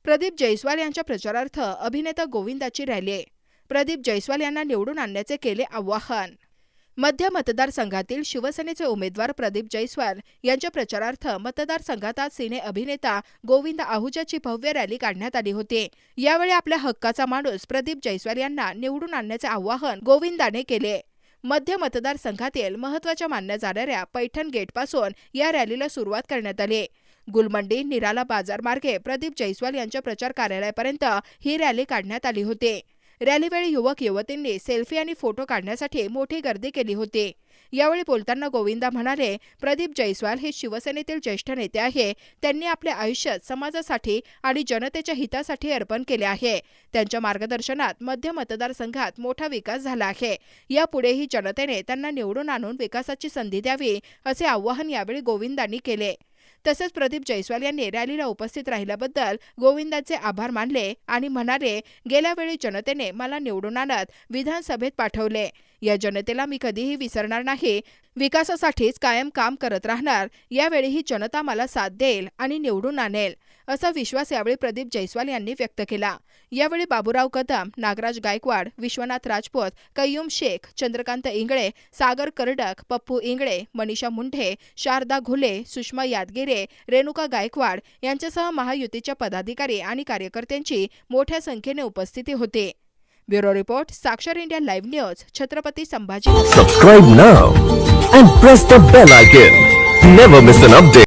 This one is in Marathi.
प्रदीप जयस्वाल यांच्या प्रचारार्थ अभिनेता गोविंदाची रॅली आहे। प्रदीप जयस्वाल यांना निवडून आणण्याचे केले आवाहन। मध्य मतदारसंघातील शिवसेनेचे उमेदवार प्रदीप जयस्वाल यांच्या प्रचारार्थ मतदारसंघात आज सिने अभिनेता गोविंद आहुजाची भव्य रॅली काढण्यात आली होती। यावेळी आपल्या हक्काचा माणूस प्रदीप जयस्वाल यांना निवडून आणण्याचे आवाहन गोविंदाने केले। मध्य मतदारसंघातील महत्त्वाच्या मानल्या जाणाऱ्या पैठण गेटपासून या रॅलीला सुरुवात करण्यात आली। गुलमंडी निराला बाजार मार्गे प्रदीप जयस्वाल यांच्या प्रचार कार्यालयापर्यंत ही रॅली काढण्यात आली होती। रॅलीवेळी युवक युवतींनी सेल्फी आणि फोटो काढण्यासाठी मोठी गर्दी केली होती। यावेळी बोलताना गोविंदा म्हणाले, प्रदीप जयस्वाल हे शिवसेनेतील ज्येष्ठ नेते आहे। त्यांनी आपल्या आयुष्यात समाजासाठी आणि जनतेच्या हितासाठी अर्पण केले आहे। त्यांच्या मार्गदर्शनात मध्य मतदारसंघात मोठा विकास झाला आहे। यापुढेही जनतेने त्यांना निवडून आणून विकासाची संधी द्यावी असे आवाहन यावेळी गोविंदांनी केले। तसेच प्रदीप जयस्वाल यांनी रॅलीला उपस्थित राहिल्याबद्दल गोविंदांचे आभार मानले आणि म्हणाले, गेल्या वेळी जनतेने मला निवडून आणत विधानसभेत पाठवले। या जनतेला मी कधीही विसरणार नाही। विकासासाठीच कायम काम करत राहणार। यावेळीही जनता मला साथ देईल आणि निवडून आणेल असा विश्वास यावेळी प्रदीप जयस्वाल यांनी व्यक्त केला। यावेळी बाबूराव कदम, नागराज गायकवाड, विश्वनाथ राजपूत, कय्यूम शेख, चंद्रकांत इंगळे, सागर करडक, पप्पू इंगळे, मनीषा मुंढे, शारदा घुले, सुषमा यादगिरे, रेणुका गायकवाड यांच्यासह महायुतीच्या पदाधिकारी आणि कार्यकर्त्यांची मोठ्या संख्येने उपस्थिती होती। ब्युरो रिपोर्ट, साक्षर India live news, Chhatrapati Sambhaji. Subscribe now and press the bell icon. Never miss an update.